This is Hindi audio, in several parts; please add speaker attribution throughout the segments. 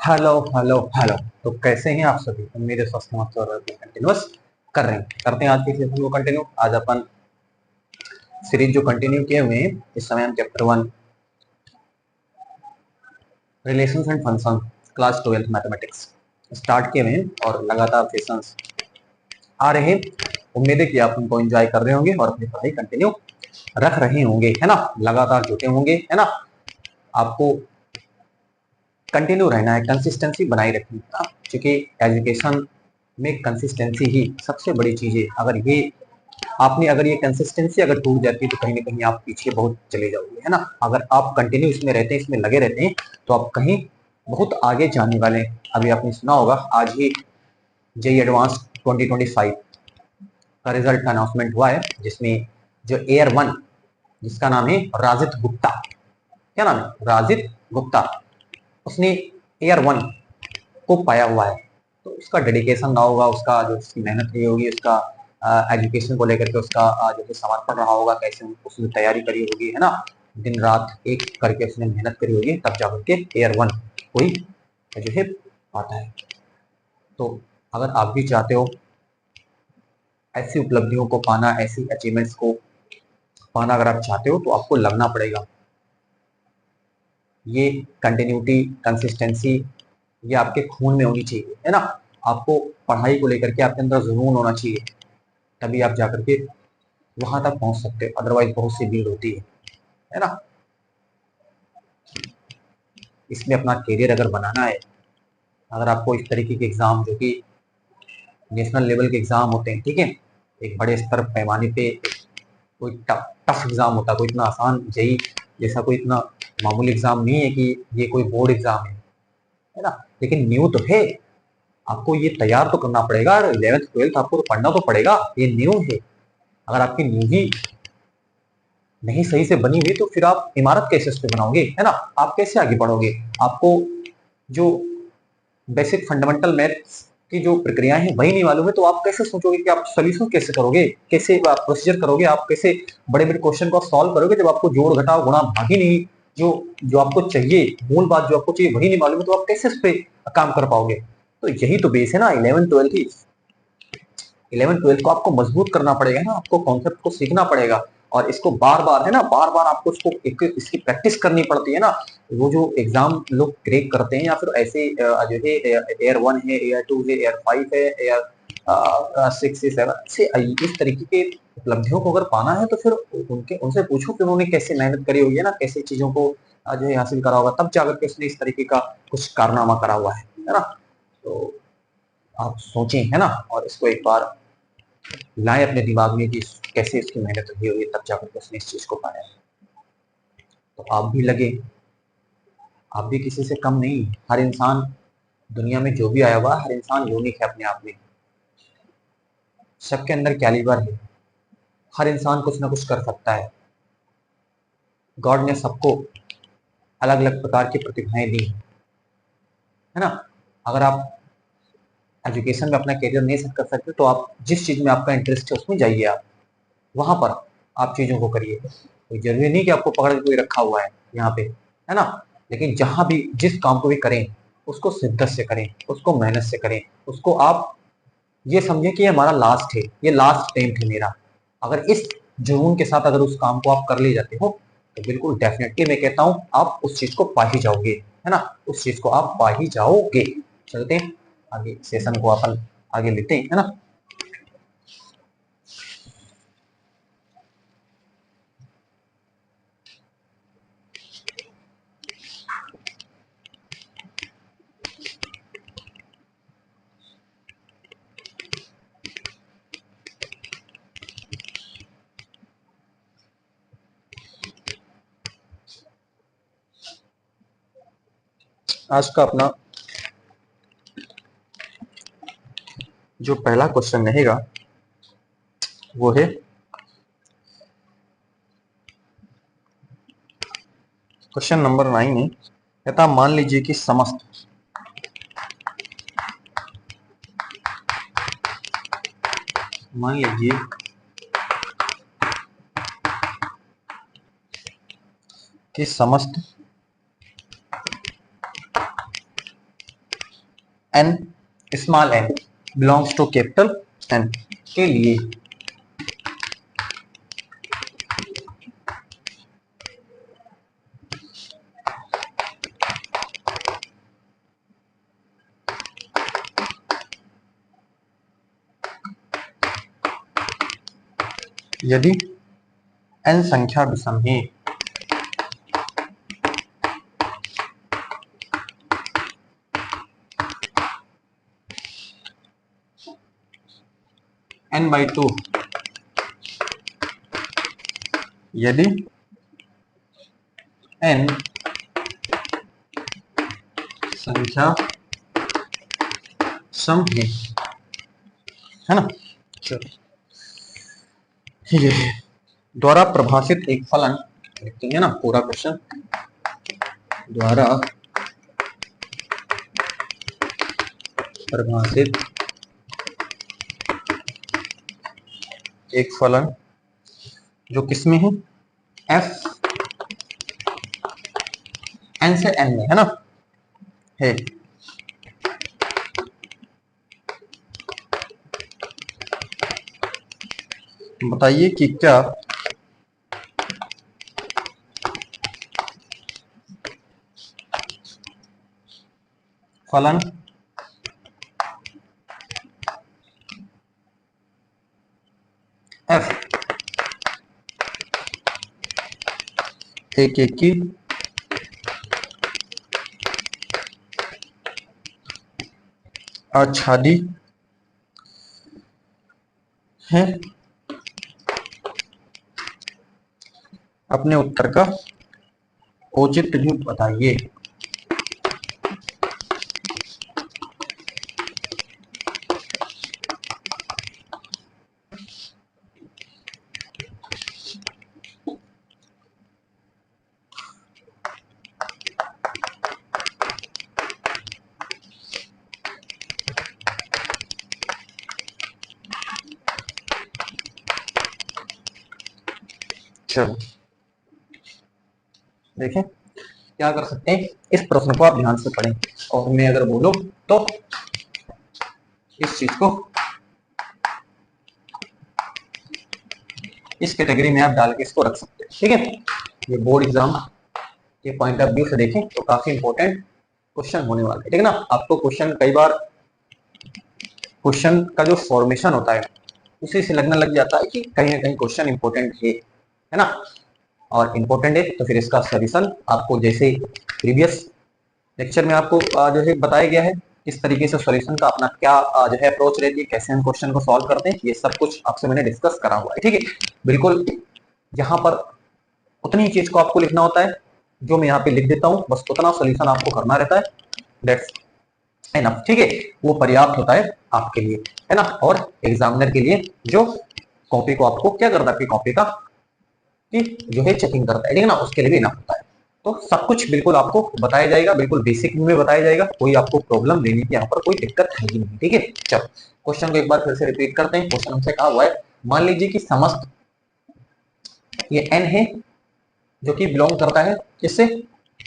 Speaker 1: Hello hello hello. तो कैसे हैं आप सभी? मेरे स्वस्थ मत और कंटिन्यूस करते हैं आज की सेशन को कंटिन्यू। आज अपन सीरीज जो कंटिन्यू किए हुए हैं, इस समय हम chapter 1 relations and function class 12 mathematics start किए हुए हैं और लगातार सेशंस आ रहे हैं। उम्मीद है कि आप उनको एंजॉय कर रहे होंगे और अपनी पढ़ाई कंटिन्यू रख रहे होंगे, है ना। लगातार जुटे होंगे, है ना। आपको कंटिन्यू रहना है, कंसिस्टेंसी बनाई रखनी है, क्योंकि एजुकेशन में कंसिस्टेंसी ही सबसे बड़ी चीज है। अगर ये कंसिस्टेंसी अगर टूट जाती है तो कहीं ना कहीं आप पीछे बहुत चले जाओगे, है ना। अगर आप कंटिन्यू इसमें रहते हैं, इसमें लगे रहते हैं, तो आप कहीं बहुत आगे जाने वाले हैं। अभी आपने सुना होगा आज ही जेई एडवांस 2025 का रिजल्ट अनाउंसमेंट हुआ है, जिसमें जो एयर 1 जिसका नाम है राजित गुप्ता, क्या नाम है, राजित गुप्ता, उसने एयर 1 को पाया हुआ है। तो उसका डेडिकेशन रहा होगा, उसका जो उसकी मेहनत रही होगी, उसका एजुकेशन को लेकर के उसका जो है समर्पण रहा होगा, कैसे उसने तैयारी करी होगी, है ना। दिन रात एक करके उसने मेहनत करी होगी, तब जाकर के एयर 1 कोई जो है पाता है। तो अगर आप भी चाहते हो ऐसी उपलब्धियों को पाना, ऐसी अचीवमेंट्स को पाना, अगर आप चाहते हो तो आपको लगना पड़ेगा। ये कंटिन्यूटी, कंसिस्टेंसी, ये आपके खून में होनी चाहिए, है ना। आपको पढ़ाई को लेकर के आपके अंदर जुनून होना चाहिए, तभी आप जाकर के वहां तक पहुंच सकते हो। अदरवाइज बहुत सी भीड़ होती है ना। इसमें अपना करियर अगर बनाना है, अगर आपको इस तरीके के एग्जाम जो कि नेशनल लेवल के एग्जाम होते हैं, ठीक है, एक बड़े स्तर पैमाने पे कोई टफ एग्जाम होता है, कोई इतना आसान जेई जैसा कोई इतना मामूली एग्जाम नहीं है कि ये कोई बोर्ड एग्जाम है ना। लेकिन न्यू तो है, आपको ये तैयार तो करना पड़ेगा। 11th 12th आपको तो पढ़ना तो पड़ेगा, ये न्यू है। अगर आपकी न्यू ही नहीं सही से बनी हुई तो फिर आप इमारत कैसे उस पर बनाओगे, है ना। आप कैसे आगे बढ़ोगे? आपको जो बेसिक फंडामेंटल मैथ्स की जो प्रक्रियाएं हैं वही नहीं मालूम है, तो आप कैसे सोचोगे कि आप सोल्यूशन कैसे करोगे, कैसे प्रोसीजर करोगे, आप कैसे बड़े बड़े क्वेश्चन को सॉल्व करोगे, जब आपको जोड़ घटाव गुणा भाग ही नहीं, जो जो आपको चाहिए, मूल बात जो आपको चाहिए वही नहीं मालूम है, तो आप कैसे उस पर काम कर पाओगे। तो यही तो बेस है ना 11th 12th को आपको मजबूत करना पड़ेगा ना, आपको कॉन्सेप्ट को सीखना पड़ेगा। और इसको बार बार, है ना, बार बार आपको इसकी प्रैक्टिस करनी पड़ती है ना। वो जो एग्जाम लोग क्रैक करते हैं, या फिर ऐसे जो है एयर 1 है, एयर 2 है, एयर 5 है, एयर 6 है, 7 से इस तरीके के उपलब्धियों को अगर पाना है तो फिर उनसे पूछो कि उन्होंने कैसे मेहनत करी हुई है ना, कैसे चीजों को जो है हासिल करा होगा, तब जाकर के उसने इस तरीके का कुछ कारनामा करा हुआ है ना। तो आप सोचें, है ना, और इसको एक बार लाए अपने दिमाग में कि कैसे इसकी मेहनत हुई होगी, तब जाकर उसने इस चीज को पाया है। तो आप भी लगे, आप भी किसी से कम नहीं। हर इंसान दुनिया में जो भी आया हुआ, हर इंसान यूनिक है अपने आप में, सबके अंदर कैलिबर है, हर इंसान कुछ ना कुछ कर सकता है। गॉड ने सबको अलग अलग प्रकार की प्रतिभाएं दी है ना। अगर आप एजुकेशन में अपना करियर नहीं सेट कर सकते तो आप जिस चीज में आपका इंटरेस्ट है उसमें जाइए, आप वहां पर आप चीजों को करिए। कोई जरूरी नहीं कि आपको पकड़ के कोई रखा हुआ है यहाँ पे, है ना। लेकिन जहां भी जिस काम को भी करें, उसको शिद्दत से करें, उसको मेहनत से करें, उसको आप ये समझें कि ये हमारा लास्ट है, ये लास्ट अटेम्प्ट है मेरा। अगर इस जुनून के साथ अगर उस काम को आप कर ले जाते हो तो बिल्कुल डेफिनेटली मैं कहता हूँ आप उस चीज को पा ही जाओगे, है ना। उस चीज को आप पा ही जाओगे। चलते हैं आगे, सेशन को अपन आगे लेते हैं, है ना। आज का अपना जो पहला क्वेश्चन रहेगा वो है क्वेश्चन नंबर 9 है। कहता मान लीजिए कि मान लीजिए कि समस्त n small n belongs to capital N के लिए यदि n संख्या विषम है n/2 यदि n संख्या सम है ना। चलो ये द्वारा प्रभाषित एक फलन लिखते हैं ना पूरा क्वेश्चन, द्वारा परिभाषित एक फलन जो किसमें है, f n से n में है ना है, बताइए कि क्या फलन f एक की आच्छादी है। अपने उत्तर का औचित्य भी बताइए। चलो देखें क्या कर सकते हैं, इस प्रश्न को आप ध्यान से पढ़ें और मैं अगर बोलूं तो इस चीज को इस कैटेगरी में आप डाल के इसको रख सकते हैं, ठीक है। ये बोर्ड एग्जाम के पॉइंट ऑफ व्यू से देखें तो काफी इंपॉर्टेंट क्वेश्चन होने वाला है, ठीक है ना। आपको क्वेश्चन कई बार क्वेश्चन का जो फॉर्मेशन होता है उसी से लगने लग जाता है कि कहीं ना कहीं क्वेश्चन इंपॉर्टेंट है ना, और इम्पोर्टेंट है तो फिर इसका सॉल्यूशन आपको जैसे प्रीवियस लेक्चर में आपको जो है बताया गया है किस तरीके से सॉल्यूशन का अपना क्या जो है अप्रोच रहती है, कैसे हम क्वेश्चन को सॉल्व करते हैं, ये सब कुछ आपसे मैंने डिस्कस करा हुआ है, ठीक है। बिल्कुल यहाँ पर उतनी चीज को आपको लिखना होता है जो मैं यहाँ पे लिख देता हूँ, बस उतना सॉल्यूशन आपको करना रहता है, दैट्स एनफ, ठीक है। वो पर्याप्त होता है आपके लिए, है ना। और एग्जामिनर के लिए जो कॉपी को आपको क्या करता है, आपकी कॉपी का कि जो है चेकिंग करता है, ठीक है ना, उसके लिए भी इनफ होता है। तो सब कुछ बिल्कुल आपको बताया जाएगा, बिल्कुल बेसिक में बताया जाएगा, कोई आपको प्रॉब्लम लेने की यहाँ पर कोई दिक्कत है ही नहीं, ठीक है। चलो क्वेश्चन को एक बार फिर से रिपीट करते हैं। क्वेश्चन हमसे कहा हुआ है, मान लीजिए कि समस्त ये n है जो कि बिलोंग करता है किससे,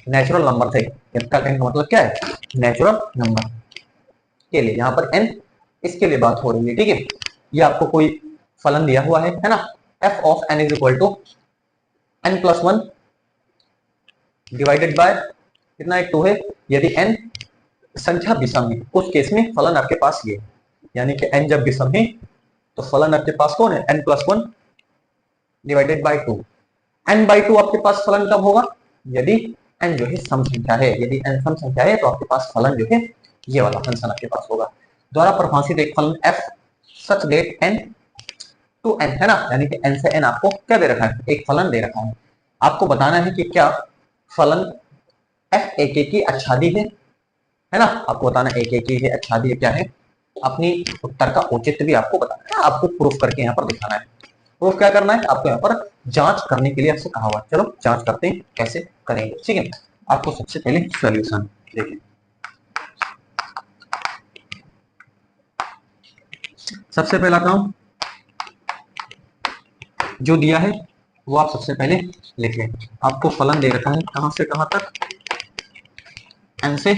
Speaker 1: नेचुरल नंबर से। इसका कहने का मतलब क्या है, नेचुरल नंबर के लिए यहाँ पर n इसके लिए बात हो रही है, ठीक है। ये आपको कोई फलन दिया हुआ है ना, f of n is equal to n+1 divided by कितना है 2 है। यदि n संख्या विषम है उस केस में फलन आपके पास ये, यानी कि n जब विषम है तो फलन आपके पास कौन है, n+1 डिवाइडेड बाय 2। n/2 आपके पास फलन कब होगा, यदि n जो है सम संख्या है, यदि n सम संख्या है तो आपके पास फलन जो है ये वाला फंक्शन आपके पास होगा। द्वारा परिभाषित एक फलन f such that n to n, है ना, यानी कि n से n आपको क्या दे रखा है, एक फलन दे रखा है। आपको बताना है कि क्या फलन f एक की आच्छादी है ना, आपको बताना एक की है आच्छादी क्या है, अपनी उत्तर का औचित्य भी आपको बताना है, आपको प्रूफ करके यहाँ पर दिखाना है। प्रूफ क्या करना है, आपको यहाँ पर जांच करने के लिए आपसे कहा हुआ है। चलो जांच करते हैं कैसे करेंगे, ठीक है। आपको सबसे पहले सॉल्यूशन देखिए, सबसे पहला काम जो दिया है वो आप सबसे पहले लिख लें। आपको फलन दे रखा है कहां से कहां तक, n से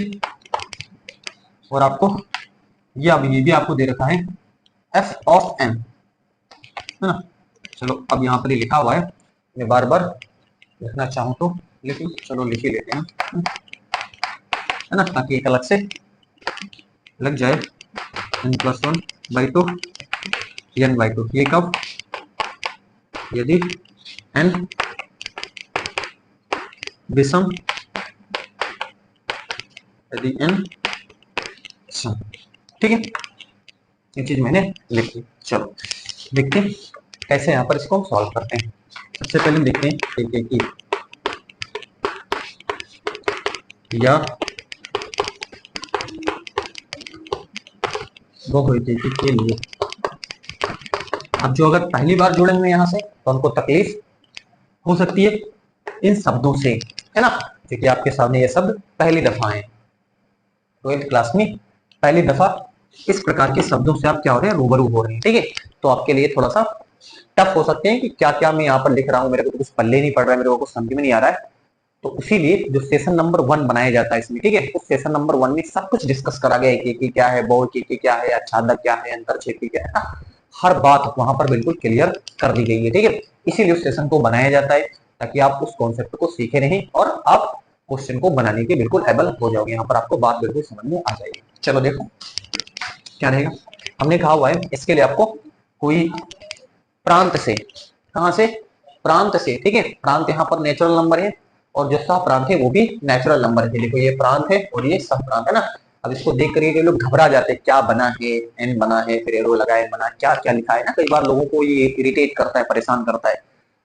Speaker 1: और आपको ये भी आपको दे रखा है एफ ऑफ एन, है ना। चलो अब यहाँ पर ही लिखा हुआ है, मैं बार बार लिखना चाहूँ तो लेकिन चलो लिख ही लेते हैं, है ना, ताकि एक अलग से लग जाए। n+1/2 n/2, ये कब, यदि n विषम, यदि n सम, ठीक है। ये चीज मैंने लिख ली। चलो देखते हैं कैसे यहाँ पर इसको हम सॉल्व करते हैं। सबसे पहले देखते हैं एक एक या बहुविधि के लिए। अब जो अगर पहली बार जुड़े हुए यहाँ से तो उनको तकलीफ हो सकती है इन शब्दों से, है ना, क्योंकि आपके सामने ये शब्द पहली दफा है 12th क्लास में, पहली दफा इस प्रकार के शब्दों से आप क्या हो रहे हैं, रूबरू हो रहे हैं, ठीक है। तो आपके लिए थोड़ा सा टफ हो सकते हैं कि क्या क्या मैं यहाँ पर लिख रहा हूँ, मेरे को तो कुछ पल्ले नहीं पड़ रहा है, मेरे को कुछ समझ में नहीं आ रहा है। तो इसीलिए जो सेशन नंबर 1 बनाया जाता है इसमें, ठीक है, उस सेशन नंबर 1 में सब कुछ डिस्कस करा गया है कि क्या है, बहु की क्या है, आच्छादक क्या है, अंतरछेद क्या है ना, हर बात वहां पर बिल्कुल क्लियर कर दी गई है, ठीक है। इसीलिए उस सेशन को बनाया जाता है ताकि आप उस कॉन्सेप्ट को सीखे रहें और आप क्वेश्चन को बनाने के बिल्कुल एबल हो जाओगे, यहाँ पर आपको बात बिल्कुल समझ में आ जाएगी। चलो देखो क्या रहेगा, हमने कहा हुआ है इसके लिए आपको कोई प्रांत से, कहां से, प्रांत से, ठीक है। प्रांत यहाँ पर नेचुरल नंबर है और जो सह प्रांत है वो भी नेचुरल नंबर है। देखो ये प्रांत है और ये सह प्रांत है ना। अब इसको देख कर ये लोग घबरा जाते हैं, क्या बना है, एन बना है, फिर एरो लगा है, बना क्या क्या लिखा है ना। कई बार लोगों को ये इरिटेट करता है, परेशान करता है,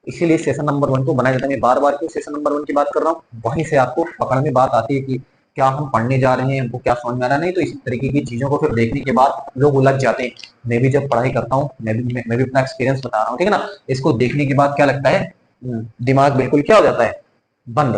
Speaker 1: इसीलिए सेशन नंबर 1 को बनाया जाता है। मैं बार बार क्यों सेशन नंबर 1 की बात कर रहा हूँ, वहीं से आपको पकड़ में बात आती है कि क्या हम पढ़ने जा रहे हैं, हमको क्या समझ में आ रहा नहीं। तो इस तरीके की चीजों को फिर देखने के बाद लोग उलझ जाते हैं। मैं भी जब पढ़ाई करता हूँ, मैं भी अपना एक्सपीरियंस बता रहा हूँ, ठीक है ना। इसको देखने के बाद क्या लगता है, दिमाग बिल्कुल क्या हो जाता है, बंद,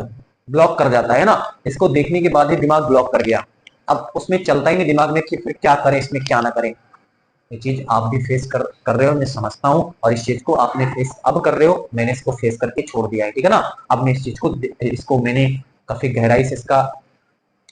Speaker 1: ब्लॉक कर जाता है ना। इसको देखने के बाद ही दिमाग ब्लॉक कर गया, अब उसमें चलता ही नहीं दिमाग में कि फिर क्या करें, इसमें क्या ना करें। ये चीज आप भी फेस कर रहे हो, मैं समझता हूँ, और इस चीज को आपने फेस अब कर रहे हो, मैंने इसको फेस करके छोड़ दिया है, ठीक है ना। अब मैं इस चीज को, इसको मैंने काफी गहराई से इसका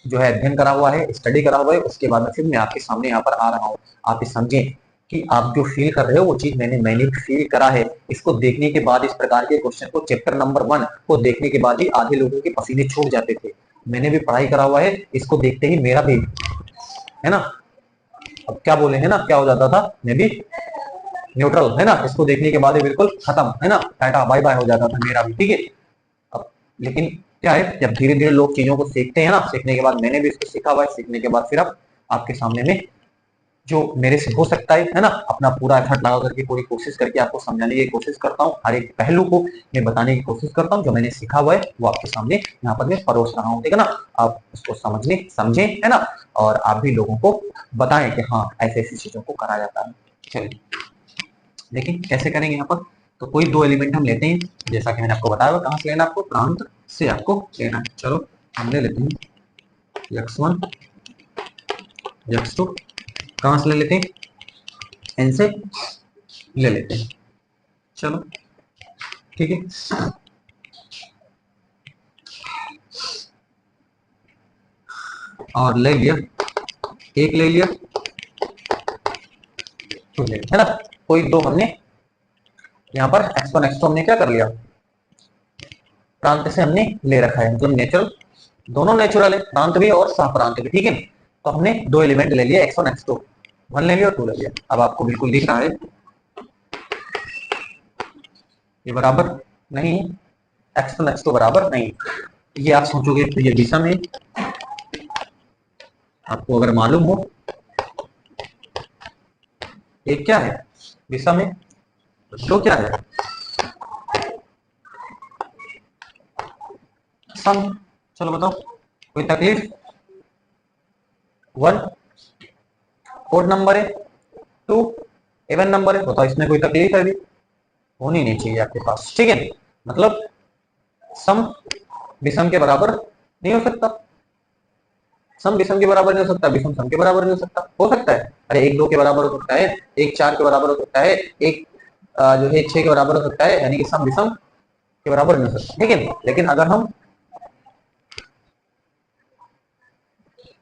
Speaker 1: जो है अध्ययन करा हुआ है, स्टडी करा हुआ है, उसके बाद में फिर मैं आपके सामने यहाँ पर आ रहा हूँ। आप ये समझें कि आप जो फील कर रहे हो वो चीज मैंने फील करा है। इसको देखने के बाद, इस प्रकार के क्वेश्चन को चैप्टर नंबर 1 को देखने के बाद ही आधे लोगों के पसीने छूट जाते थे। मैंने भी पढ़ाई करा हुआ है, इसको देखते ही मेरा भी, है ना, अब क्या बोले, है ना, क्या हो जाता था, मैं भी न्यूट्रल, है ना, इसको देखने के बाद बिल्कुल खत्म, है ना, टाटा बाय बाय हो जाता था मेरा भी, ठीक है। अब लेकिन क्या है, जब धीरे धीरे लोग चीजों को सीखते हैं ना, सीखने के बाद मैंने भी इसको सीखा हुआ है, सीखने के बाद फिर अब आपके सामने में जो मेरे से हो सकता है ना, अपना पूरा एफर्ट लगा करके, पूरी कोशिश करके आपको समझाने की कोशिश करता हूँ। हर एक पहलू को मैं बताने की कोशिश करता हूँ, जो मैंने सीखा हुआ है वो आपके सामने यहाँ पर मैं परोस रहा हूँ, ठीक है ना। आप उसको समझें, है ना, और आप भी लोगों को बताएं कि हाँ ऐसे ऐसी चीजों को करा जाता है। चलिए देखिए कैसे करेंगे यहाँ पर। तो कोई दो एलिमेंट हम लेते हैं, जैसा कि मैंने आपको बताया, कहाँ से लेना, आपको प्रांत से आपको लेना है। चलो हम ले लेते हैं x1 x2, कहाँ से ले लेते हैं, एन से ले लेते हैं। चलो ठीक है, और ले लिया, एक ले लिया, तो ले, है ना, कोई दो हमने यहाँ पर x1 x2 हमने क्या कर लिया, प्रांत से हमने ले रखा है, मतलब नेचुरल, दोनों नेचुरल है, प्रांत भी और सह प्रांत भी, ठीक है। तो हमने दो एलिमेंट ले लिया, x1 x2, 1 ले लिया और 2 ले लिया। अब आपको बिल्कुल दिख रहा है ये बराबर नहीं, x1 x2 बराबर नहीं। ये आप सोचोगे तो ये विषम है, आपको अगर मालूम हो एक क्या है, विषम है, तो क्या है, सम। चलो बताओ कोई तकलीफ, 1 ओड नंबर है, 2 इवन नंबर है, बताओ इसमें कोई तकलीफ है, अभी होनी नहीं चाहिए आपके पास, ठीक है। मतलब सम विषम के बराबर नहीं हो सकता, सम विषम के बराबर नहीं हो सकता, विषम सम के बराबर नहीं हो सकता। हो सकता है, अरे 1 2 के बराबर हो सकता है, 1 4 के बराबर हो सकता है, एक जो है 6 के बराबर हो सकता है, यानी कि सम विषम के बराबर नहीं हो सकता, ठीक है। लेकिन अगर हम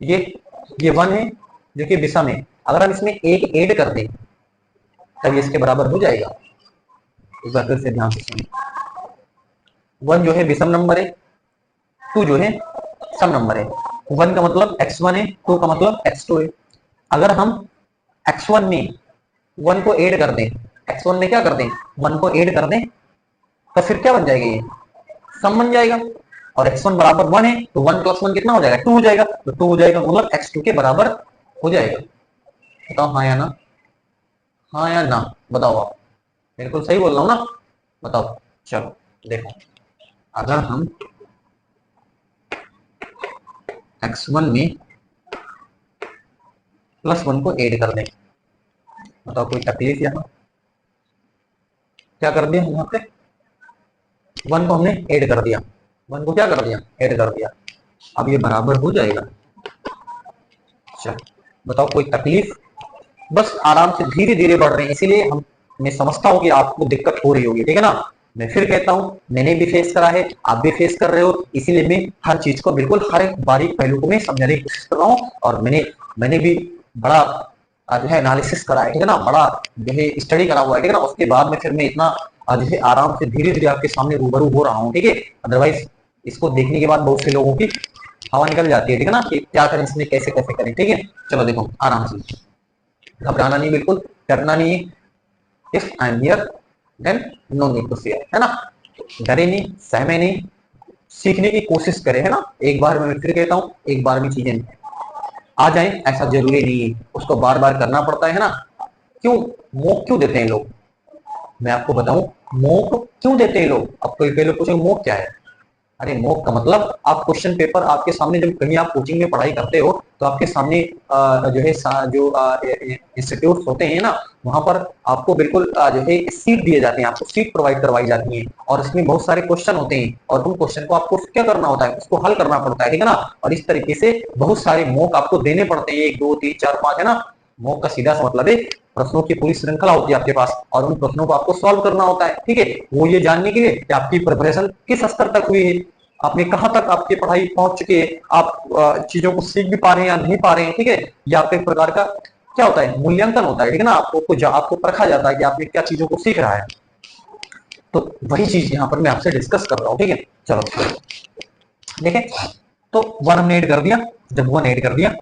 Speaker 1: ये 1 है जो कि विषम है, अगर हम इसमें एक ऐड कर दें तब इसके बराबर हो जाएगा। एक बार फिर से ध्यान से सुनिए, 1 जो है विषम नंबर है, 2 जो है सम नंबर है। 1 का मतलब x1 है, 2 का मतलब x2 है। अगर हम x1 में 1 को ऐड कर दें, x1 में क्या कर दें, 1 को ऐड कर दें, तो फिर क्या बन जाएगा, ये सम बन जाएगा। और x1 बराबर 1 है तो 1 प्लस 1 कितना हो जाएगा, 2 हो जाएगा। तो 2 हो जाएगा मतलब x2 के बराबर हो जाएगा। बताओ हाँ या ना, हाँ या ना बताओ आप, बिल्कुल सही बोल रहा हूँ ना, बताओ। चलो देखो, अगर हम x1 में +1 को ऐड कर दें, बताओ कोई तकलीफ यहाँ, क्या कर दिया यहाँ पे, 1 को हमने ऐड कर दिया, 1 को क्या कर दिया, ऐड कर दिया, अब ये बराबर हो जाएगा। चलो बताओ कोई तकलीफ, बस आराम से धीरे धीरे बढ़ रहे हैं, इसीलिए हम, मैं समझता हूँ कि आपको दिक्कत हो रही होगी, ठीक है ना। मैं फिर कहता हूँ, मैंने भी फेस करा है, आप भी फेस कर रहे हो, इसीलिए मैं हर चीज को बिल्कुल हर एक बारीक पहलू को मैं समझने की कोशिश कर रहा हूँ। और मैंने भी बड़ा जो है एनालिसिस करा है, ठीक है ना, बड़ा जो है स्टडी करा हुआ है, ठीक है ना। उसके बाद में फिर मैं इतना जो है आराम से धीरे धीरे आपके सामने रूबरू हो रहा हूँ, ठीक है। अदरवाइज इसको देखने के बाद बहुत से लोगों की हवा निकल जाती है, ठीक है ना, कि क्या करें इसमें, कैसे कैसे करें, ठीक है। चलो देखो आराम से, घबराना नहीं, बिल्कुल डरना नहीं है। If I am here then no need to fear, है ना। डरे नहीं, सहमे नहीं, सीखने की कोशिश करें, है ना। एक बार मैं फिर कहता हूँ, एक बार में चीजें आ जाए ऐसा जरूरी नहीं है, उसको बार बार करना पड़ता है ना। क्यों मोक क्यों देते हैं लोग, मैं आपको बताऊं, मोक क्यों देते हैं लोग। अब कोई लोग पूछेंगे मोक क्या है, अरे मॉक का मतलब, आप क्वेश्चन पेपर आपके सामने, जब कहीं आप कोचिंग में पढ़ाई करते हो तो आपके सामने जो है जो इंस्टीट्यूट होते हैं ना, वहां पर आपको बिल्कुल जो है सीट दिए जाते हैं, आपको सीट प्रोवाइड करवाई जाती है, और इसमें बहुत सारे क्वेश्चन होते हैं, और उन क्वेश्चन को आपको क्या करना होता है, उसको हल करना पड़ता है, ठीक है ना। और इस तरीके से बहुत सारे मॉक आपको देने पड़ते हैं, 1 2 3 4 5, है ना। मॉक का सीधा सा मतलब है, प्रश्नों की पूरी श्रृंखला होती है आपके पास, और उन प्रश्नों को आपको सॉल्व करना होता है, ठीक है। वो ये जानने के लिए कि आपकी प्रिपरेशन किस स्तर तक हुई है, आपने कहां तक आपकी पढ़ाई पहुंच चुकी है, आप चीजों को सीख भी पा रहे हैं या नहीं पा रहे हैं, ठीक है। या आपका एक प्रकार का क्या होता है, मूल्यांकन होता है, ठीक है ना। आपको परखा जाता है कि आपने क्या चीजों को सीख रहा है। तो वही चीज यहाँ पर मैं आपसे डिस्कस कर रहा हूँ, ठीक है। चलो देखें, तो 1 हमने ऐड कर दिया, जब 1 ऐड कर दिया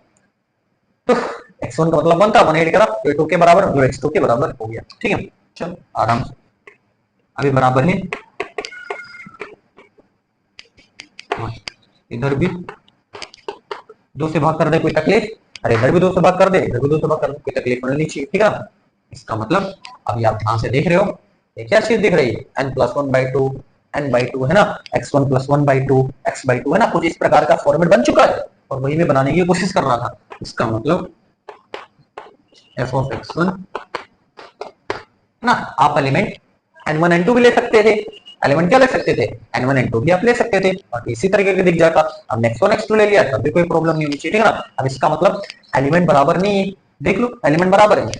Speaker 1: तो x1 का मतलब 1 था, 1 ऐड करा तो 2 के बराबर, जो x2 के बराबर हो गया, ठीक है। चलो आराम से, अभी बराबर है, इधर भी 2 से भाग कर दे, कोई तकलीफ, अरे इधर भी 2 से भाग कर दे, इधर भी 2 से भाग कर दे, कोई तकलीफ होनी नहीं चाहिए, ठीक है। इसका मतलब अभी आप ध्यान से देख रहे हो, ये क्या चीज दिख रही है, n+1/2, n/2, है ना, x1 + 1/2, x/2, है ना। कुछ इस प्रकार का फॉर्मेट बन चुका है, और वही मैं बनाने की कोशिश कर रहा था। इसका मतलब f(x1), ना, आप एलिमेंट n1 n2 भी ले सकते थे, एलिमेंट क्या ले सकते थे, n1 n2 भी आप ले सकते थे, और इसी तरीके के दिख जाता। अब नेक्स्ट वन x2 ले लिया तब भी कोई प्रॉब्लम नहीं होनी चाहिए, ठीक है ना। अब इसका मतलब एलिमेंट बराबर नहीं है, देख लो एलिमेंट बराबर है,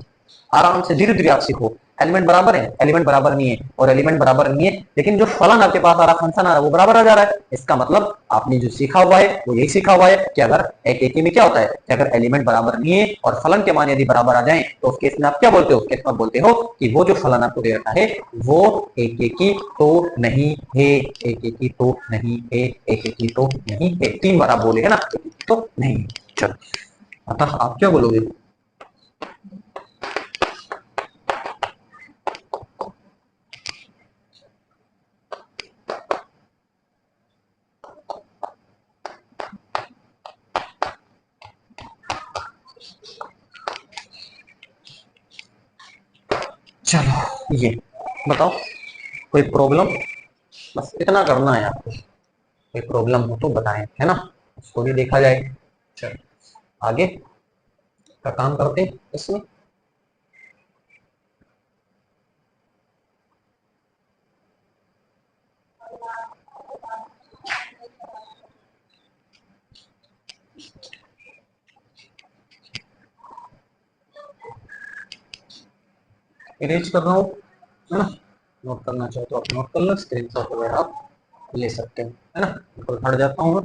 Speaker 1: आराम से धीरे धीरे आप सीखो, एलिमेंट बराबर है, एलिमेंट बराबर नहीं है, और एलिमेंट बराबर नहीं है, लेकिन जो फलन आपके पास आ रहा, फंक्शन आ रहा है, वो बराबर आ जा रहा है। इसका मतलब आपने जो सीखा हुआ है वो यही सीखा हुआ है कि अगर एक में क्या होता है कि अगर एलिमेंट बराबर नहीं है और फलन के मान यदि बराबर आ जाए तो उस केस में आप क्या बोलते हो, उस केस में बोलते हो कि वो जो फलन आपको दे रखा है वो एक तो नहीं है, एक तो नहीं है, एक तो नहीं है, 3 बार आप बोले है ना, तो नहीं। चलो अतः आप क्या बोलोगे, चलो ये बताओ कोई प्रॉब्लम, बस इतना करना है आपको, कोई प्रॉब्लम हो तो बताएं, है ना, उसको भी देखा जाए। चलो आगे का काम करते हैं इसमें। इरेज कर रहा हूँ, है ना, नोट करना चाहो तो आप नोट कर लो, स्क्रीन शॉट वगैरह आप ले सकते हैं, है ना। तो हट जाता हूँ,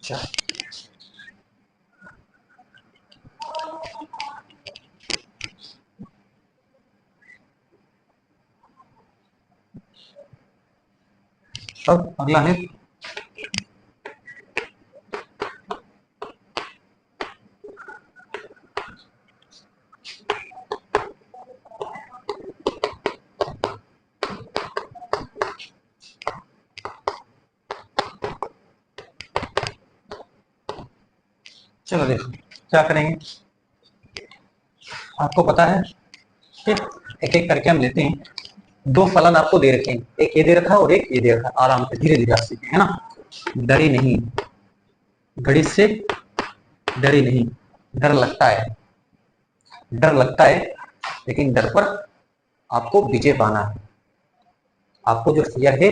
Speaker 1: चलो अब अगला है चलो देखो क्या करेंगे। आपको पता है कि एक एक करके हम लेते हैं। दो फलन आपको दे रखे हैं, एक ये दे रखा है और एक ये दे रखा है। आराम से धीरे धीरे आप सीखें, है ना। डरी नहीं, गणित से डरी नहीं। डर लगता है, डर लगता है, लेकिन डर पर आपको विजय पाना है। आपको जो फियर है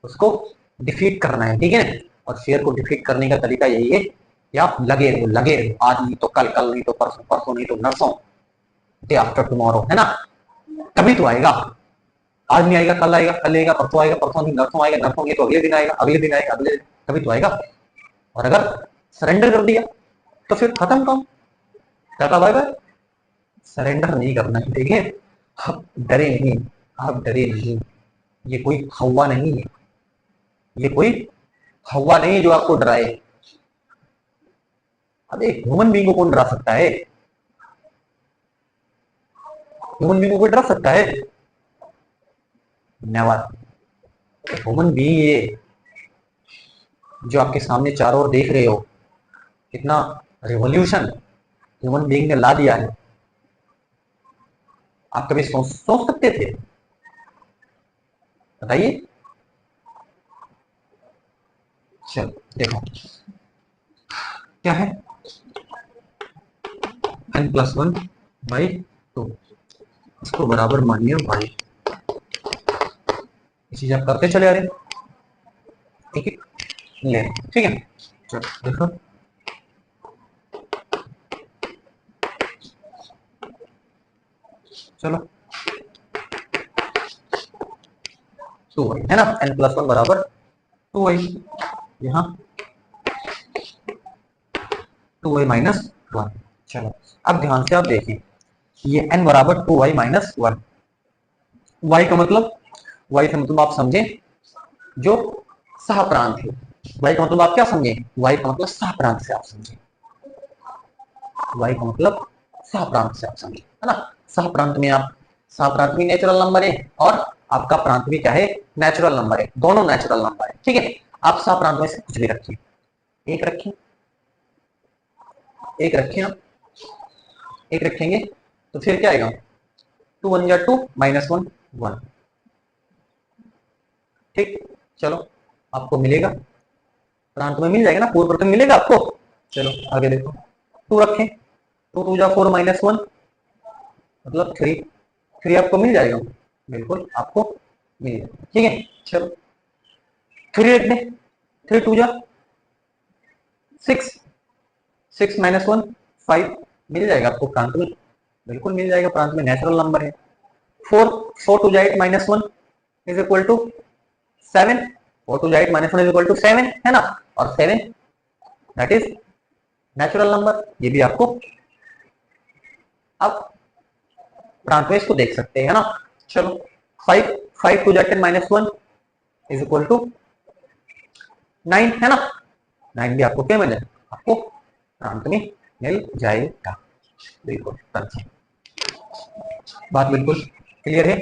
Speaker 1: उसको डिफीट करना है, ठीक है। और फियर को डिफीट करने का तरीका यही है कि आप लगे रहो, लगे रहो। आज नहीं तो कल, कल नहीं तो परसों, परसों नहीं तो नरसों, डे आफ्टर टुमारो, है ना। तभी तो आएगा। आज नहीं आएगा, कल आएगा, कल आएगा, परसों आएगा, परसों नहीं नरसों आएगा, नरसों नहीं तो अगले दिन आएगा, अगले दिन आएगा, अगले दिन, तभी तो आएगा। और अगर सरेंडर कर दिया तो फिर खत्म काम, टाटा बाय बाय। सरेंडर नहीं करना है, ठीक है। आप डरे नहीं, आप डरे नहीं। ये कोई हवा नहीं है, ये कोई हवा नहीं है जो आपको डराए। अब एक ह्यूमन बीइंग को कौन डरा सकता है? ह्यूमन बीइंग को कोई डरा सकता है? नेवर। ह्यूमन बीइंग ये जो आपके सामने चारों ओर देख रहे हो, कितना रिवॉल्यूशन ह्यूमन बीइंग ने ला दिया है। आप कभी सोच सकते थे? बताइए। चलो देखो क्या है, n+1/2, इसको बराबर मानिए भाई। ये चीज आप करते चले आ रहे, ठीक है, ले, ठीक है। चलो देखो, चलो 2y है ना, n+1 बराबर 2y। यहाँ 2y-1। चलो अब ध्यान से आप देखें, ये n बराबर 2y-1। y का मतलब, y का मतलब आप समझे जो सहप्रांत है। y का मतलब आप क्या समझे? y का मतलब सहप्रांत से आप समझे। y का मतलब सहप्रांत से आप समझे, है ना। सहप्रांत में आप, सहप्रांत भी नेचुरल नंबर है और आपका प्रांत भी क्या है? नेचुरल नंबर है। दोनों नेचुरल नंबर है, ठीक है। आप सहप्रांत में से कुछ भी रखिए, एक रखिए, एक रखें आप, एक रखेंगे तो फिर क्या आएगा? 2 1 2 -1 1, ठीक। चलो आपको मिलेगा, प्रांत में मिल जाएगा ना, पूर्व प्रथम मिलेगा आपको। चलो आगे देखो, 2 रखें, 2 2 4 -1 मतलब 3, 3 आपको मिल जाएगा, बिल्कुल आपको मिल जाएगा, ठीक है। चलो 3 रख दें, 3 2 6, 6 -1 5 मिल जाएगा आपको प्रांत में, बिल्कुल मिल जाएगा, प्रांत में नेचुरल नंबर है। 4 4 2 8 -1 is equal to 7, 4 2 8 -1 is equal to 7, है ना। और 7 दैट इज नेचुरल नंबर, ये भी आपको अब प्रांत में इसको देख सकते हैं, है ना। चलो 5 5 2 -1 इज इक्वल टू 9, है ना। 9 भी आपको क्या मिले? आपको प्रांत में मिल जाएगा, बिल्कुल। बात बिल्कुल क्लियर है,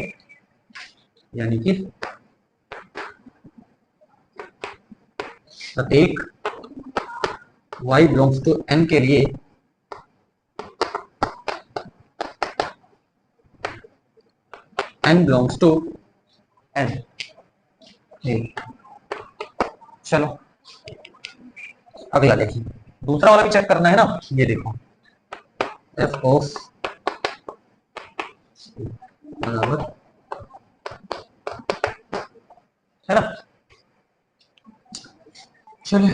Speaker 1: यानी कि प्रत्येक y बिलोंग्स टू n के लिए n बिलोंग्स टू n। चलो अगला देखिए, दूसरा वाला भी चेक करना है ना। ये देखो, f ऑफ बराबर, है ना। चलिए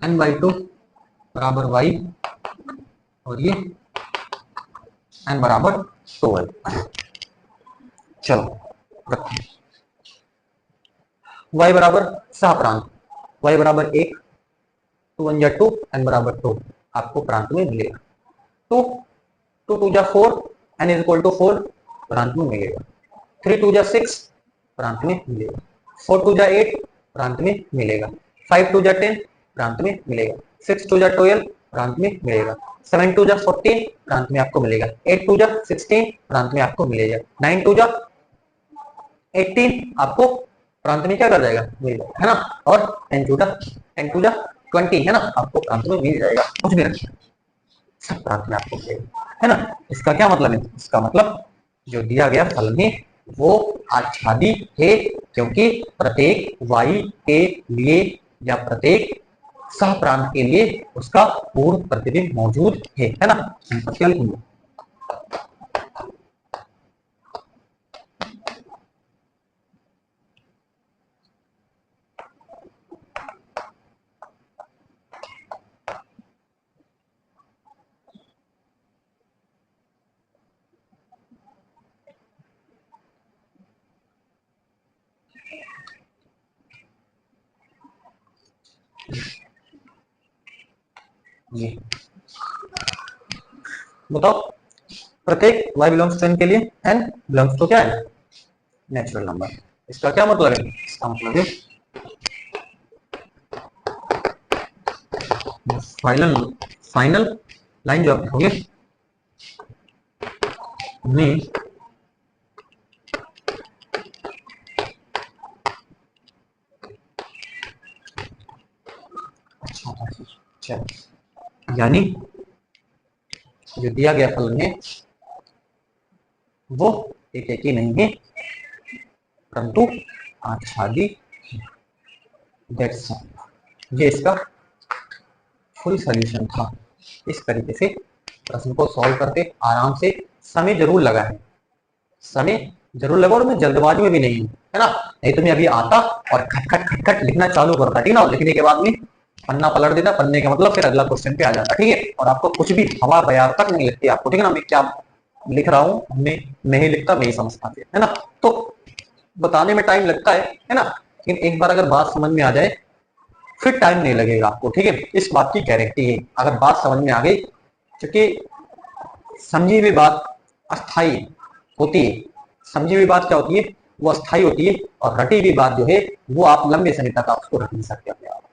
Speaker 1: n/2 बराबर y और ये n बराबर 2y। चलो रखो y बराबर सहप्रांत, y बराबर 1, 2 1 जा 2, n बराबर 2 आपको प्रांत में मिलेगा। 2 2 2 जा 4, n इज इक्वल टू 4 प्रांत में मिलेगा। 3 2 जा 6 प्रांत में मिलेगा। 4 2 जा 8 प्रांत में मिलेगा। 5 2 जा 10 प्रांत में मिलेगा। 6 2 जा 12 प्रांत में मिलेगा। 7 2 जा 14 प्रांत में आपको मिलेगा। 8 2 जा 16 प्रांत में आपको मिलेगा। 9 2 जा 18 आपको प्रांत में क्या कर जाएगा, मिल जाएगा, है ना। और 10 2 जा 20 है ना, आपको प्रांत में मिल जाएगा। कुछ भी रखिए, सब प्रांत में आपको मिलेगा, है ना। इसका क्या मतलब है, इसका मतलब जो दिया गया फल में वो आच्छादी है, क्योंकि प्रत्येक y के लिए या प्रत्येक सह प्रांत के लिए उसका पूर्ण प्रतिबिंब मौजूद है ना। जी बताओ, प्रत्येक y बिलोंग्स टू n के लिए n बिलोंग्स टू क्या है, नेचुरल नंबर। इसका क्या मतलब है, इसका मतलब है फाइनल फाइनल लाइन जो आप लिखोगे में अच्छा, यानी जो दिया गया फल में वो एक ही नहीं है, परंतु आच्छादी। दैट्स ये इसका फुल सॉल्यूशन था। इस तरीके से प्रश्न को सॉल्व करते आराम से, समय जरूर लगा है, समय जरूर लगा, और मैं जल्दबाजी में भी नहीं हूँ, है ना। नहीं तो मैं अभी आता और खटखट खटखट लिखना चालू करता, ठीक ना। लिखने के बाद में पन्ना पलट देता, पन्ने का मतलब फिर अगला क्वेश्चन पे आ जाता, ठीक है। और आपको कुछ भी हवा बयार तक नहीं लगती आपको, ठीक है ना। मैं क्या लिख रहा हूँ, मैं ही लिखता, मैं ही समझता, है ना। तो बताने में टाइम लगता है ना, लेकिन एक बार अगर बात समझ में आ जाए फिर टाइम नहीं लगेगा आपको, ठीक है। इस बात की गारंटी है, अगर बात समझ में आ गई, क्योंकि समझी हुई बात अस्थाई होती है। समझी हुई बात क्या होती है, वो अस्थाई होती है, और रटी हुई बात जो है वो आप लंबे समय तक आप उसको रख नहीं सकते अपने आप।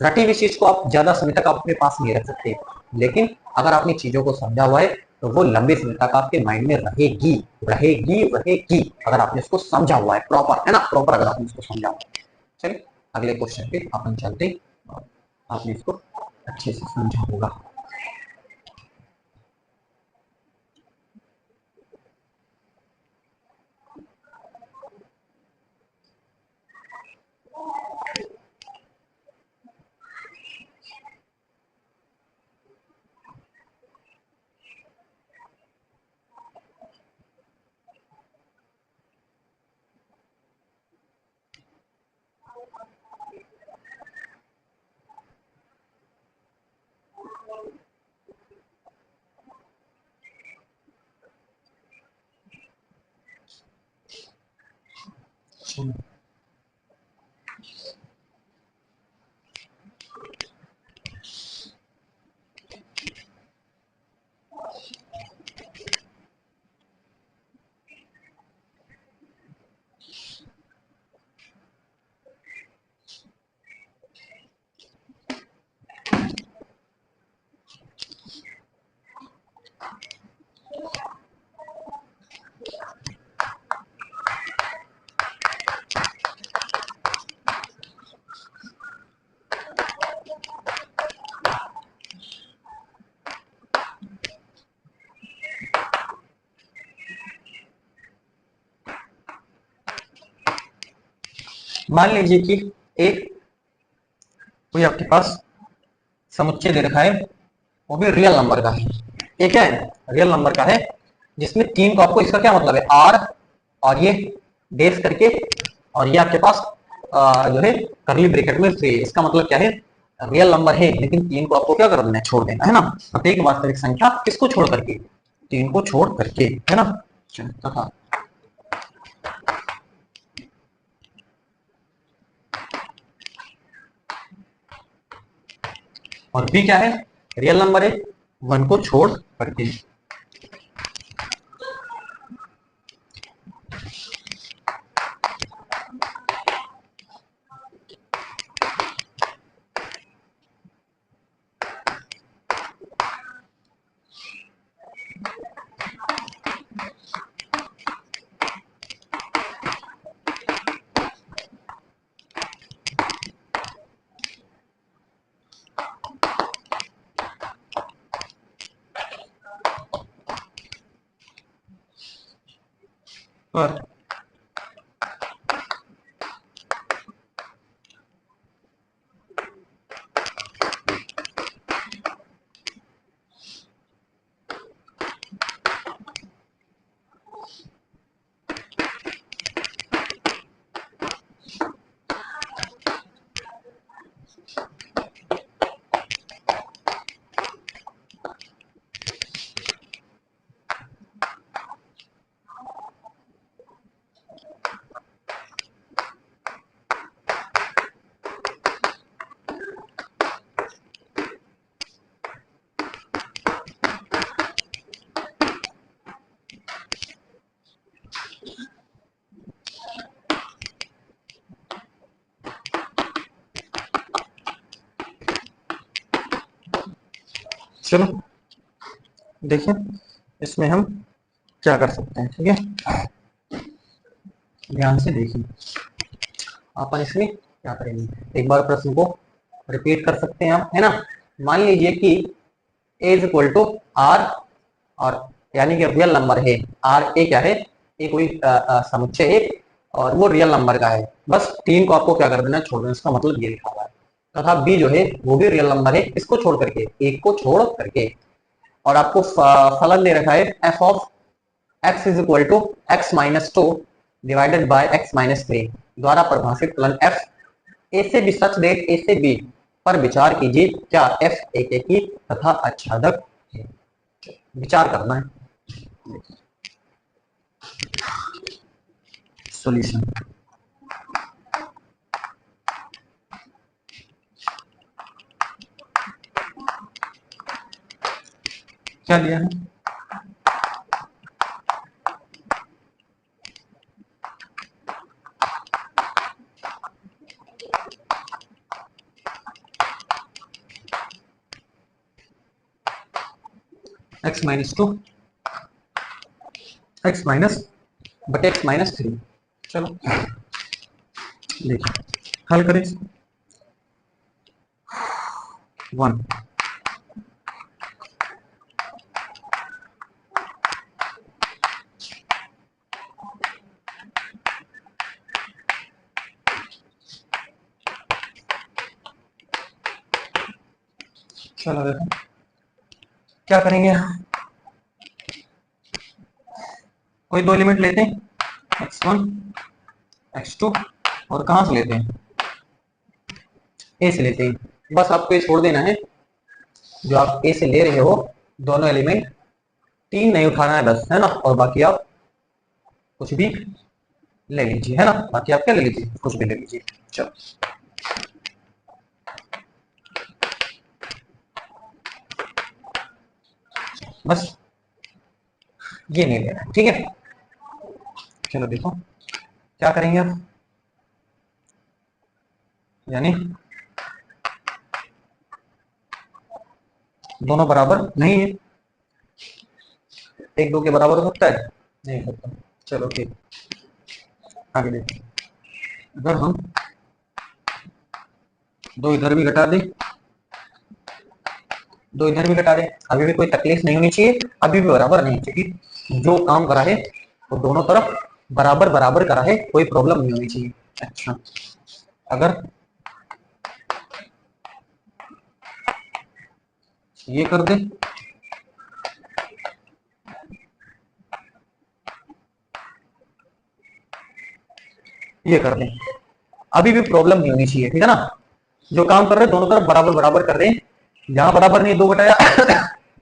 Speaker 1: रटी हुई चीज को आप ज्यादा समय तक अपने पास नहीं रख सकते, लेकिन अगर आपने चीजों को समझा हुआ है तो वो लंबे समय तक आपके माइंड में रहेगी रहेगी रहेगी, अगर आपने उसको समझा हुआ है प्रॉपर, है ना, प्रॉपर अगर आपने उसको समझा हुआ है। चलिए अगले क्वेश्चन पे अपन चलते हैं, आपने इसको अच्छे से समझा होगा। मान लीजिए कि एक कोई आपके पास समुच्चय दे रखा है, वो भी रियल नंबर का है। ये क्या है, रियल नंबर का है, जिसमें तीन को आपको, इसका क्या मतलब है, आर और ये डेस करके, और ये आपके पास जो है करली ब्रैकेट में 3, इसका मतलब क्या है, रियल नंबर है, लेकिन तीन को आपको क्या कर देना है, छोड़ देना, है ना। प्रत्येक वास्तविक संख्या किसको छोड़ करके, तीन को छोड़ करके, है ना। तथा और बी क्या है, रियल नंबर है, 1 को छोड़ करके। पर चलो देखिए इसमें हम क्या कर सकते हैं, ठीक है, ध्यान से देखिए। अपन इसमें क्या करेंगे, एक बार प्रश्न को रिपीट कर सकते हैं हम, है ना। मान लीजिए कि ए इज इक्वल टू आर, और यानी कि रियल नंबर है आर, ए क्या है, ए कोई समुच्चय है और वो रियल नंबर का है। बस 3 को आपको क्या कर देना, छोड़ देना, इसका मतलब ये लिखा हुआ है। तथा बी जो है वो भी रियल नंबर है, इसको छोड़ करके, एक को छोड़ करके। और आपको फलन दे रखा है f of x is equal to x minus 2 divided by x minus 3 द्वारा परिभाषित फलन एफ ए से बी सच दैट ए से बी पर विचार कीजिए क्या एफ एक ही तथा आच्छादक है। विचार करना है। सॉल्यूशन क्या लिया है, एक्स माइनस 2 एक्स माइनस बटे एक्स माइनस 3। चलो देखिए हल करें 1, चलो देखो क्या करेंगे, कोई 2 एलिमेंट लेते हैं, x1 x2, और कहां से लेते हैं, ए से लेते हैं। बस आपको ये छोड़ देना है, जो आप ए से ले रहे हो दोनों एलिमेंट, 3 नहीं उठाना है बस, है ना, और बाकी आप कुछ भी ले लीजिए, है ना, बाकी आप क्या ले लीजिए, कुछ भी ले लीजिए। चलो बस ये नहीं लेना, ठीक है। चलो देखो क्या करेंगे आप, यानी दोनों बराबर नहीं है, 1 2 के बराबर हो सकता है, नहीं हो सकता। चलो ठीक, आगे देखिए, अगर हम 2 इधर भी घटा दें, 2 इधर भी घटा दें, अभी भी कोई तकलीफ नहीं होनी चाहिए, अभी भी बराबर नहीं चाहिए। जो काम करा है वो दोनों तरफ बराबर बराबर करा है, कोई प्रॉब्लम नहीं होनी चाहिए। अच्छा, अगर ये कर दे, ये कर दें, अभी भी प्रॉब्लम नहीं होनी चाहिए, ठीक है ना। जो काम कर रहे हैं दोनों तरफ बराबर बराबर कर रहे हैं, जहां बराबर नहीं 2 घटाया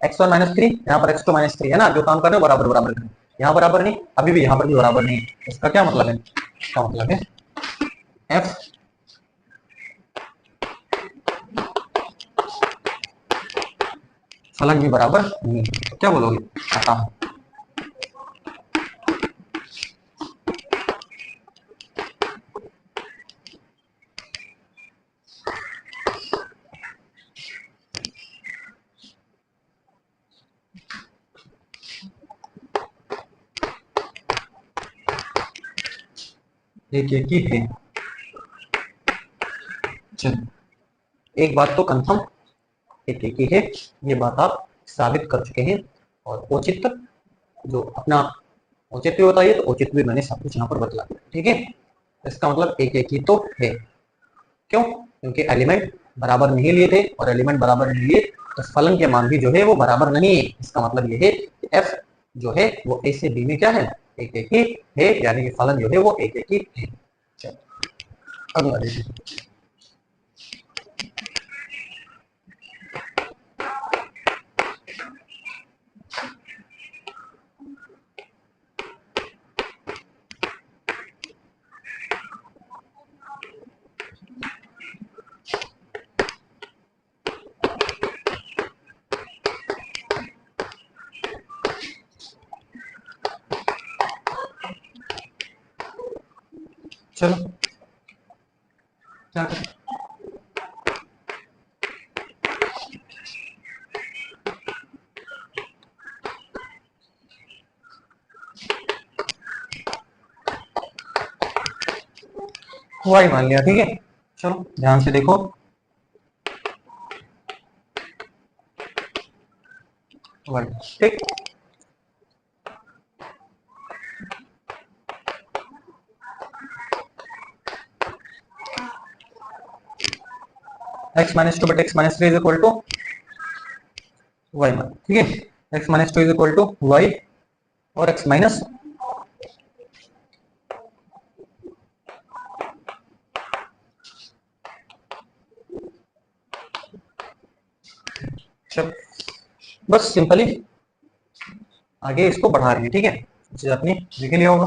Speaker 1: x1 माइनस 3, यहाँ पर x2 माइनस 3, है ना, जो काम कर रहे हैं बराबर बराबर करें। यहाँ बराबर नहीं, अभी भी यहाँ पर भी बराबर नहीं, इसका क्या मतलब है, इसका मतलब है f फलन भी बराबर नहीं है, तो क्या बोलोगे? अतः एक ही है। चलो, एक बात तो कंफर्म, एक ही है, ये बात आप साबित कर चुके हैं। और औचित्य, जो अपना औचित्य बताइए, तो औचित्य भी मैंने सब कुछ यहाँ पर बतला दिया, ठीक है। इसका मतलब एक ही तो है। क्यों? क्योंकि एलिमेंट बराबर नहीं लिए थे, और एलिमेंट बराबर नहीं लिए तो फलन के मान भी जो है वो बराबर नहीं है। इसका मतलब ये है कि एफ जो है वो ए से बी में क्या है? एक ही है, यानी कि फलन जो है वो एक ही है। चलो अगला देखिए। चलो क्या करें? वाई मान लिया, ठीक है। चलो ध्यान से देखो, वाई, ठीक। X minus two but x minus three is equal to y मान, ठीक है। X minus two is equal to y और एक्स माइनस, चलो बस सिंपली आगे इसको बढ़ा रहे हैं, ठीक है। चीज आपने लिख लिया होगा।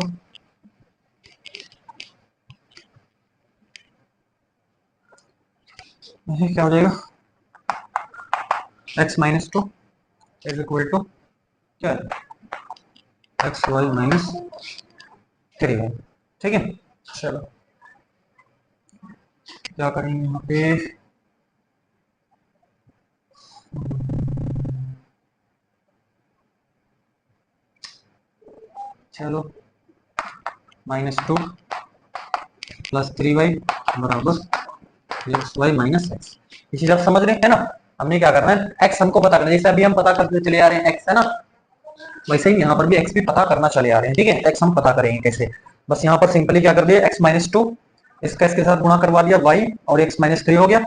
Speaker 1: क्या हो जाएगा? X minus two is equal to क्या? X y minus three y, ठीक है। चलो क्या करेंगे यहाँ पे? चलो minus two plus three y बराबर एक्स वाई माइनस एक्स। ये चीज आप समझ रहे हैं ना? हमने क्या करना है, एक्स हमको पता करना है, जैसे अभी हम पता करते चले आ रहे हैं एक्स, है ना? वैसे ही यहाँ पर भी एक्स भी पता करना चले आ रहे हैं, ठीक है। एक्स हम पता करेंगे कैसे? बस यहाँ पर सिंपली क्या कर दिया, एक्स माइनस टू, इसका इसके साथ गुणा करवा दिया वाई, और एक्स माइनस थ्री हो गया।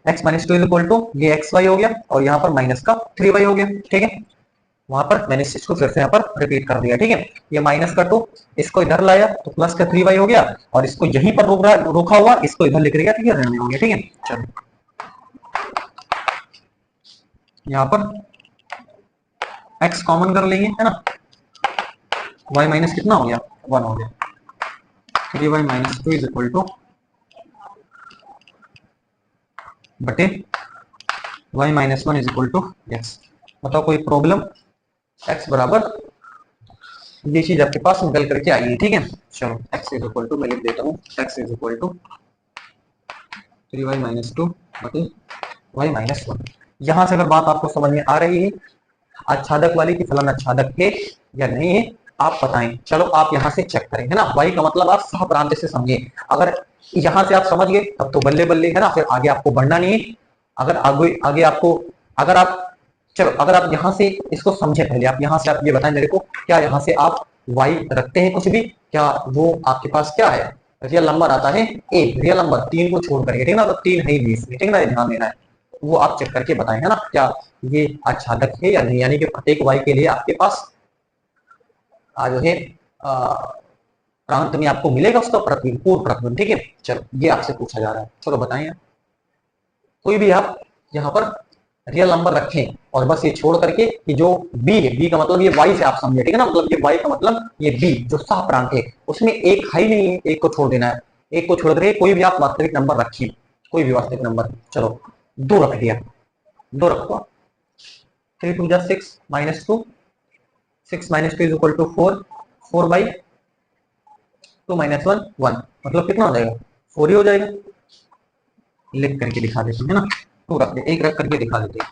Speaker 1: X minus two is equal to ये एक्स वाई हो गया, और यहाँ पर माइनस का थ्री वाई हो गया, ठीक है। वहां पर मैंने इसको फिर से यहाँ पर रिपीट कर दिया, ठीक है। ये माइनस का टू, इसको इधर लाया तो प्लस का थ्री वाई हो गया, और इसको यहीं पर रोका हुआ, इसको इधर लिख दिया, ठीक है, ऋण में हो गया, ठीक है। चलो यहाँ पर एक्स कॉमन कर लेंगे, है ना? वाई माइनस कितना हो गया? वन हो गया। Three y minus two is equal to बटे y minus one is equal to x. बताओ कोई प्रॉब्लम? एक्स बराबर ये चीज आपके पास निकल करके आई है, ठीक है। चलो एक्स इज इक्वल टू मैं लिख देता हूँ, x is equal to three y minus two बटे वाई माइनस वन। यहां से अगर बात आपको समझ में आ रही है आच्छादक वाली की फलन आच्छादक है या नहीं है, आप बताएं। चलो आप यहाँ से चेक करें, है ना? वाई का मतलब आप सह प्रांत से समझे। अगर यहाँ से आप समझ गए तब तो बल्ले बल्ले, है ना? फिर आगे आपको बढ़ना नहीं है। अगर आगे आगे आपको, अगर आप, चलो अगर आप यहाँ से इसको समझे, पहले आप यहाँ से आप ये बताएं मेरे को, क्या यहाँ से आप वाई रखते हैं कुछ भी? क्या वो आपके पास क्या है? रियल नंबर आता है ए, रियल नंबर तीन को छोड़ करके, ठीक है ना? तो तीन है ही इसमें, ठीक है ना? ध्यान देना है, वो आप चेक करके बताएं, है ना? क्या ये आच्छादक है या नहीं, यानी कि प्रत्येक वाई के लिए आपके पास जो है प्रांत में आपको मिलेगा उसका प्रतिबिंब, पूर्व प्रतिबिंब, ठीक है। चलो ये आपसे पूछा जा रहा है, चलो बताएं। कोई भी आप यहाँ पर रियल नंबर रखें, और बस ये छोड़ करके कि जो बी है, बी का मतलब ये वाई से आप समझे, ठीक है ना? मतलब ये वाई का मतलब ये बी जो सह प्रांत है उसमें एक है ही नहीं है, एक को छोड़ देना है। एक को छोड़ करके कोई भी आप वास्तविक नंबर रखिए, कोई भी वास्तविक नंबर। चलो दो रख दिया, दो रखो, 3 2 जा 6 -2, 6 - 2 इज इक्वल टू 4, 4 बाई 2 - 1 1, मतलब कितना हो जाएगा 4 ही हो जाएगा। लिख करके दिखा देते हैं ना, 2 रख दे, 1 रख करके दिखा देते हैं।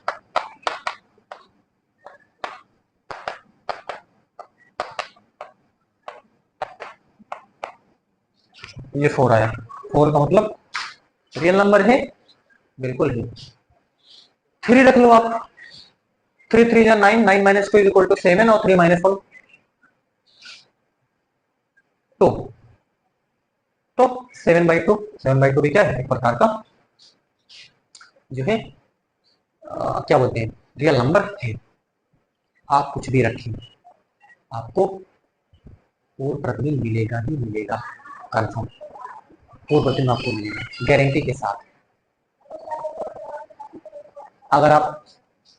Speaker 1: ये 4 आया, 4 का मतलब रियल नंबर है, बिल्कुल है। 3 रख लो आप, 3 3 जा 9, 9 - 2 इज इक्वल टू 7 और 3 - 1 2, तो 7/2, 7/2 भी क्या है, एक प्रकार का जो है क्या बोलते हैं रियल नंबर है। आप कुछ भी रखें, आपको पूर्ण प्रतिबिंब मिलेगा ही मिलेगा, कंफर्म पूर्ण प्रतिबिंब आपको मिलेगा गारंटी के साथ। अगर आप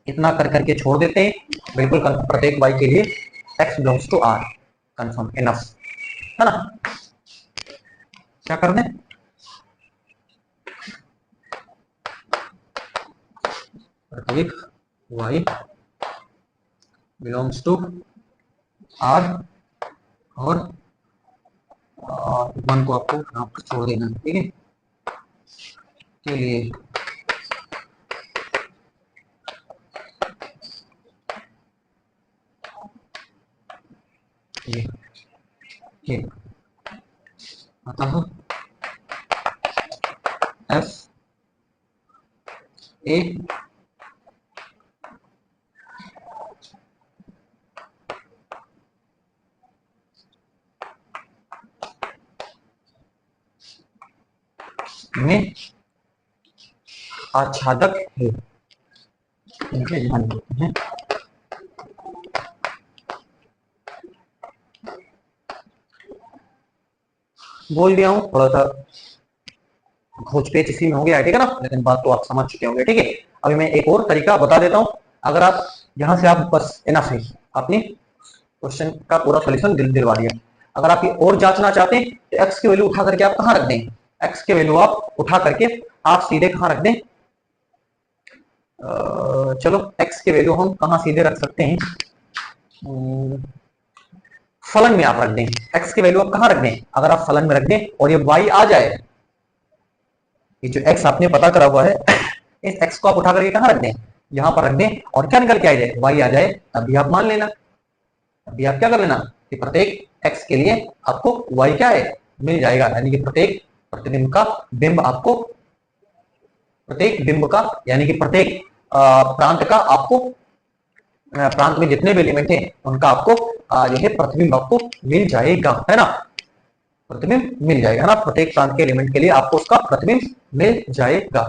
Speaker 1: इतना कर करके छोड़ देते हैं, बिल्कुल प्रत्येक वाई के लिए x belongs to r, confirm enough है ना। क्या कर दें, प्रत्येक y बिलोंग्स टू r और 1 को आपको यहाँ पर छोड़ देना, ठीक है। के लिए ये अतः एफ ए में आच्छादक है, ध्यान देते हैं। बोल दिया हूँ, थोड़ा सा खोज पेच इसी में हो गया, ठीक है ना, लेकिन बात तो आप समझ चुके होंगे, ठीक है। अभी मैं एक और तरीका बता देता हूँ। अगर आप यहाँ से आप बस इनफ है, आपने क्वेश्चन का पूरा सोल्यूशन दिलवा दिया। अगर आप ये और जांचना चाहते हैं तो एक्स की वैल्यू उठा करके आप कहाँ रख दें, एक्स की वैल्यू आप उठा करके आप सीधे कहाँ रख दें, चलो एक्स की वैल्यू हम कहाँ सीधे रख सकते हैं, फलन में आप रख दें। एक्स की वैल्यू आप कहाँ रख दें, अगर आप फलन में रख दें और ये वाई आ जाए, ये जो एक्स आपने पता करा हुआ है इस एक्स को आप उठा करके कहाँ रख दें, यहाँ पर रख दें, और क्या निकल के आ जाए, वाई आ जाए, तभी आप मान लेना, तभी आप क्या कर लेना कि प्रत्येक एक्स के लिए आपको वाई क्या है मिल जाएगा, यानी कि प्रत्येक प्रतिबिंब का बिंब आपको, प्रत्येक बिंब का यानी कि प्रत्येक प्रांत का आपको, प्रांत में जितने भी एलिमेंट हैं उनका आपको जो है प्रतिबिंब आपको मिल जाएगा, है ना, प्रतिबिंब मिल जाएगा, है ना। प्रत्येक प्रांत के एलिमेंट के लिए आपको उसका प्रतिबिंब मिल जाएगा,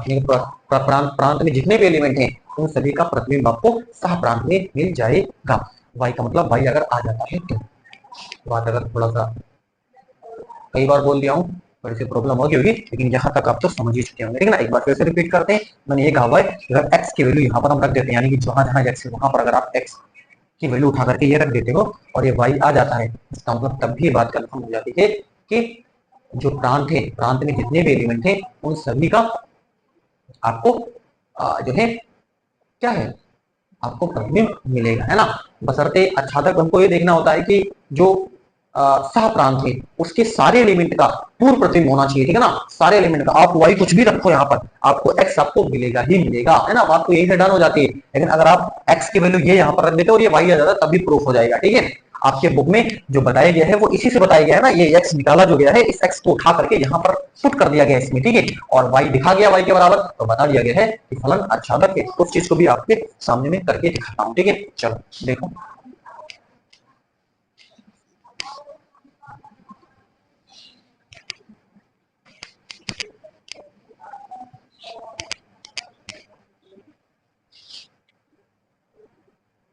Speaker 1: प्रांत में जितने भी एलिमेंट हैं उन सभी का प्रतिबिंब आपको सह प्रांत में मिल जाएगा। वाई का मतलब वाई अगर आ जाता है तो, बात अगर थोड़ा सा कई बार बोल दिया हूँ, थोड़ी सी प्रॉब्लम होगी होगी, लेकिन यहाँ तक आप तो समझ ही चुके होंगे, ठीक है ना। एक बार फिर से रिपीट करते हैं, मैंने ये कहा है अगर x की वैल्यू यहाँ पर हम रख देते हैं, यानी कि जहां जहां x है वहां पर अगर आप x की वैल्यू उठा करके ये रख देते हो और ये y आ जाता है, इसका मतलब तब भी बात कंफर्म हो जाती है कि जो प्रांत है, प्रांत में जितने भी एलिमेंट है उन सभी का आपको जो है क्या है, आपको प्रतिबिंब मिलेगा, है ना। बशर्ते आच्छादक हमको ये देखना होता है कि जो सह प्रांत है उसके सारे एलिमेंट का पूर्ण प्रतिबिंब होना चाहिए, ठीक है ना। सारे एलिमेंट का आप वाई कुछ भी रखो यहाँ पर, आपको एक्स आपको मिलेगा ही मिलेगा, है ना। बात तो यही से डन हो जाती है। लेकिन अगर आप एक्स की वैल्यू ये यहाँ पर रख देते और ये वाई आ जाता तब भी प्रूफ हो जाएगा, ठीक है। आपके बुक में जो बताया गया है वो इसी से बताया गया है ना, ये एक्स निकाला जो गया है, इस एक्स को उठा करके यहाँ पर पुट कर दिया गया है इसमें, ठीक है। और वाई दिखा गया वाई के बराबर, तो बता दिया गया है कि फलन आच्छादक है। उस चीज को भी आपके सामने में करके दिखाता हूँ, ठीक है। चलो देखो,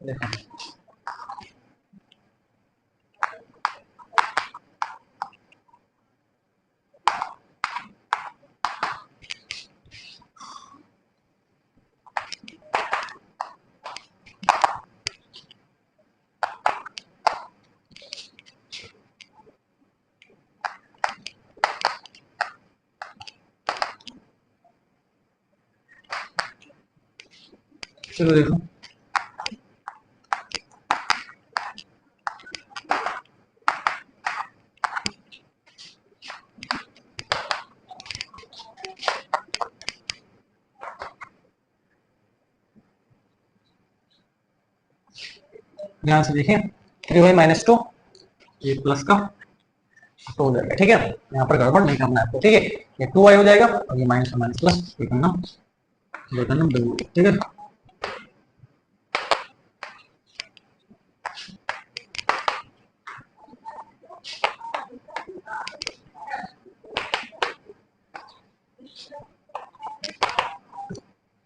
Speaker 1: देखो चलो देखो, ध्यान से देखिए 3y-2 ये प्लस का 2 हो जाएगा। ठीक है, यहाँ पर गड़बड़ नहीं करना है आपको। ठीक है, ये 2y हो जाएगा और ये माइनस का माइनस प्लस, ये करना 2। ठीक है,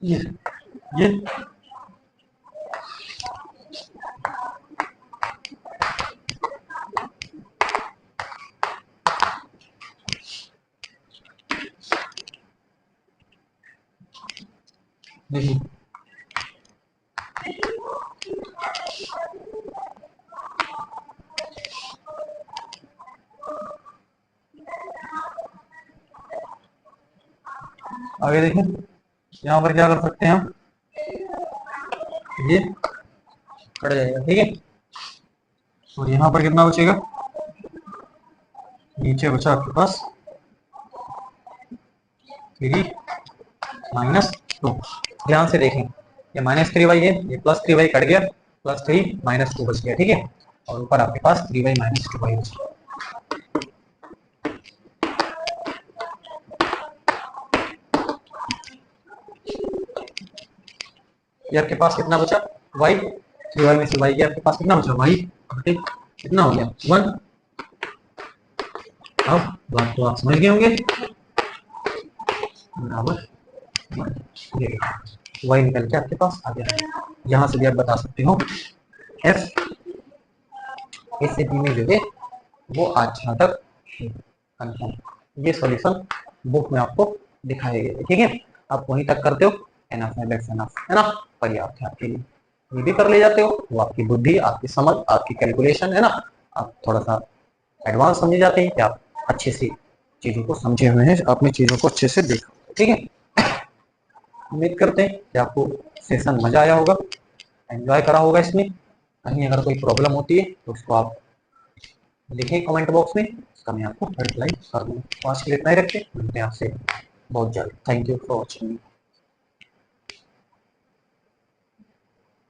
Speaker 1: ये देखिए आगे देखिए, यहाँ पर क्या कर सकते हैं हम, ये कट जाएगा। ठीक है, और यहाँ पर कितना बचेगा, नीचे बचा आपके पास 3-2। ध्यान से देखें, ये -3y है, ये +3y कट गया, +3 -2 बच गया। ठीक है, और ऊपर आपके पास 3y - 2y बच गया। ये आपके पास कितना बचा, y, 3y में से y आपके पास कितना बचा, y कितना हो गया 1। अब बात तो आप समझ गए होंगे, बराबर y निकल के आपके पास आ गया। यहाँ से भी आप बता सकते हो f SAT में जो है वो आज तक कंफर्म। ये सॉल्यूशन बुक में आपको दिखाए गए। ठीक है, आप वहीं तक करते हो, एनफ है, दैट्स एनफ, है ना, पर्याप्त है आपके लिए। ये भी कर ले जाते हो, वो आपकी बुद्धि, आपकी समझ, आपकी कैलकुलेशन है ना, आप थोड़ा सा एडवांस समझे जाते हैं कि आप अच्छे से चीजों को समझे हुए हैं, आपने चीजों को अच्छे से देखा। ठीक है, उम्मीद करते हैं कि आपको सेशन मजा आया होगा, एंजॉय करा होगा। इसमें कहीं अगर कोई प्रॉब्लम होती है तो उसको आप लिखें कमेंट बॉक्स में, उसका मैं आपको रिप्लाई कर दूँगा। तो आज के लिए इतना ही रखते हैं, मिलते हैं आपसे बहुत जल्द। Thank you for watching.